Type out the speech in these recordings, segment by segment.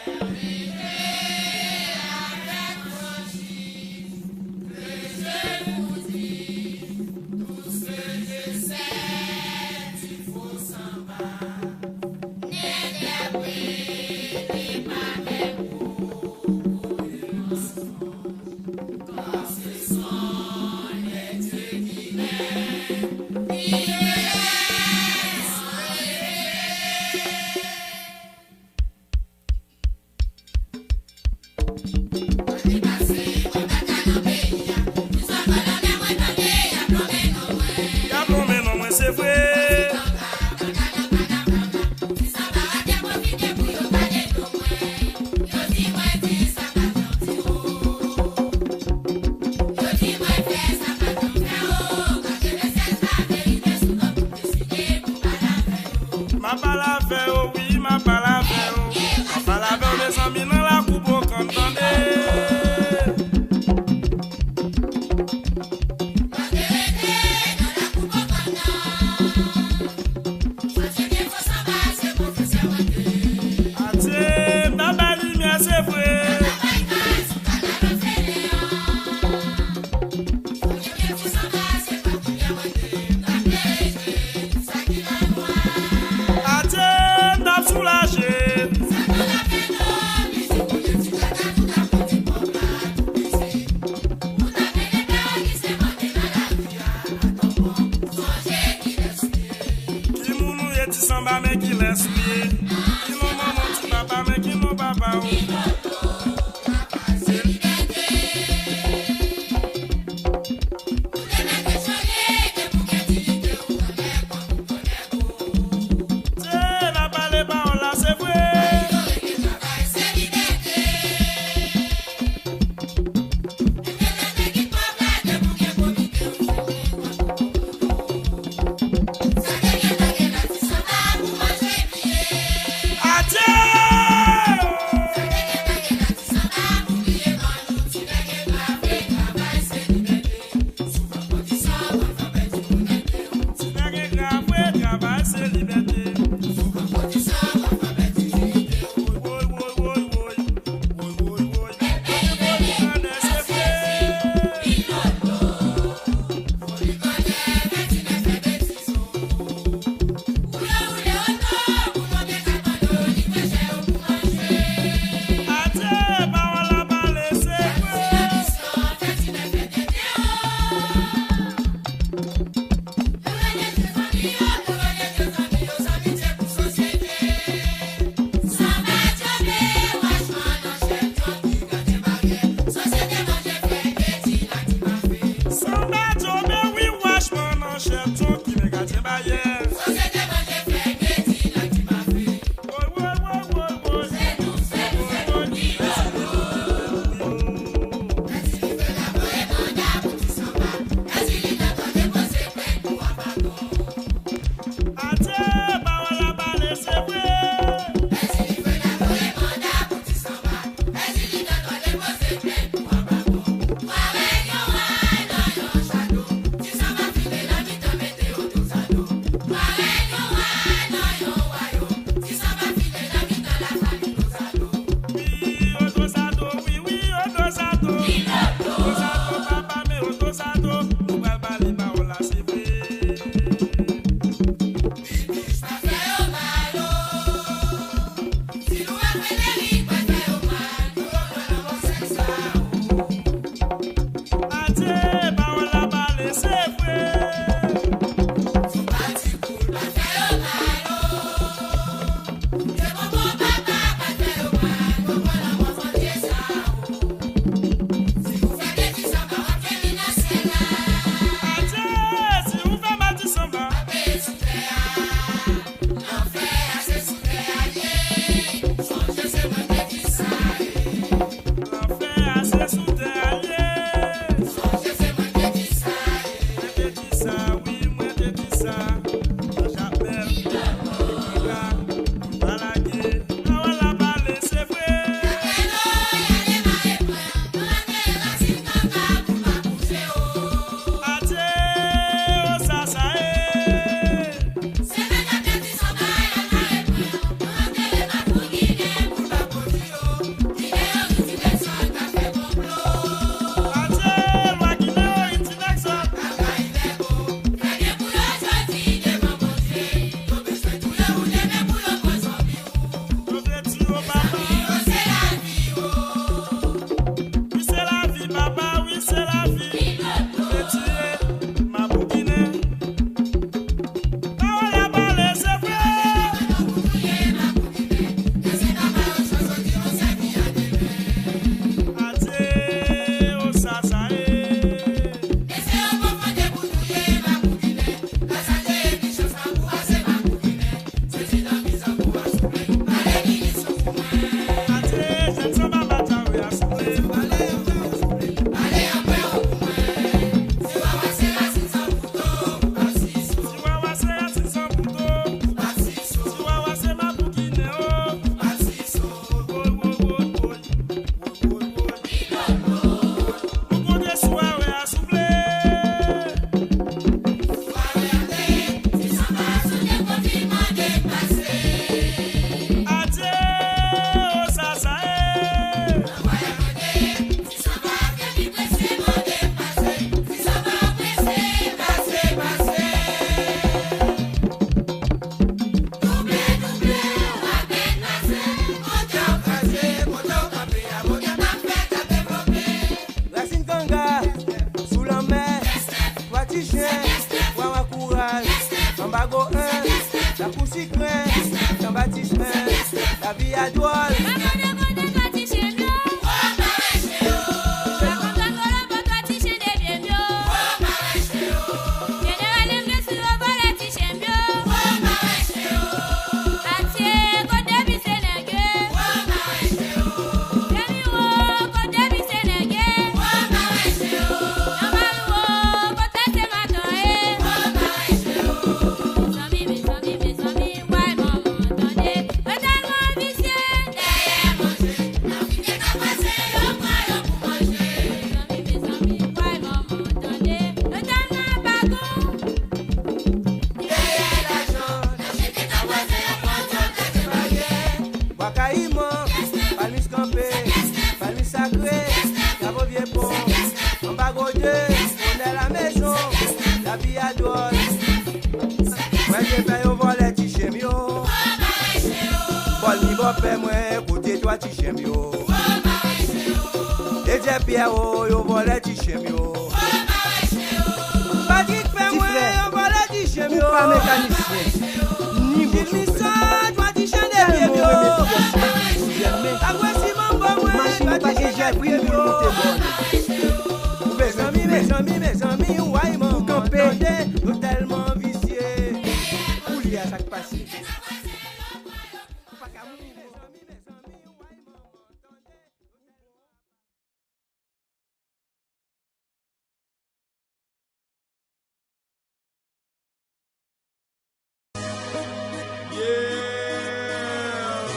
Yo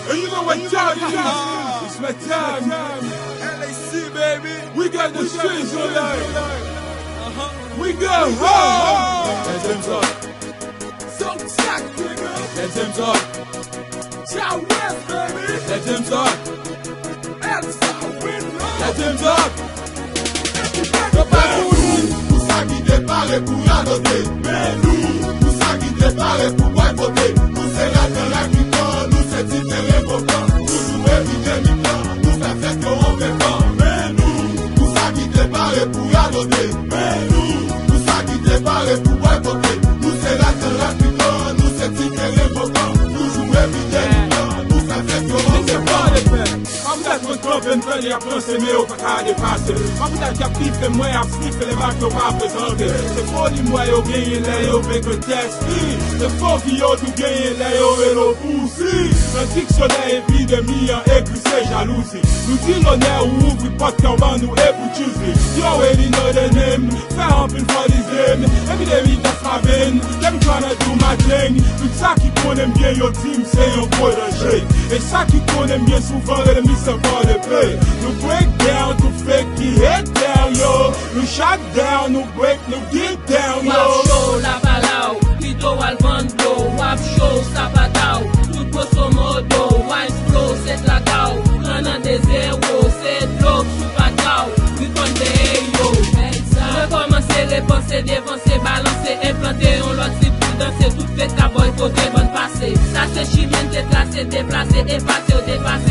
And you know what time it is? It's my time. LAC, baby. We got the streets on life. We go home. Let them talk. So sack, nigga. Let them talk. Ciao West, baby. Let them talk. Let them talk. Nous ça qui déparé pour adopter. Mais nous ça qui déparé pour boycotter. Nous c'est la dans la qui nous c'est différent important. Nous jouer mi-temps, nous ça fait qu'on fait pas. Mais nous ça qui déparé pour adopter. Mais nous ça qui déparé pour boycotter. Nous c'est la dans la qui nous c'est différent important. Nous jouer mi-temps, nous ça fait qu'on fait pas. Mon club prenez à penser mais au pas dépasser. Pas pour ta pipe moi à sniffer les bacs au pas présenter. C'est pour les moi au gagner là au avec un test. C'est fort qui au tout gagner là au et le poussi. Un dictionnaire épidémie en écrit c'est jalousie. Nous dit l'honneur ouvre porte en bas nous et pour choosy. You already know the name. Faire un peu for this game. Epidémie that's my vein. Let me tryna do my thing. Tout ça qui connaît bien your team c'est un protégé. Et ça qui connaît bien souvent le miss the play. No break down to fake the head down, yo. No shot down, no break, no get down, yo. Wap show la balau, Tito Alvando, wap show sapatao, tout grosso modo, wine flow, set la cao, canan de zéro, c'est l'eau, soupatao, we con de yo. Recommencer les pensées, dévancer, balancer, implanter, on l'autre si pour danser, tout fait ta boy, côté bonne passé. Ça c'est chimène, déplacer, déplacer, effacer, dépasser.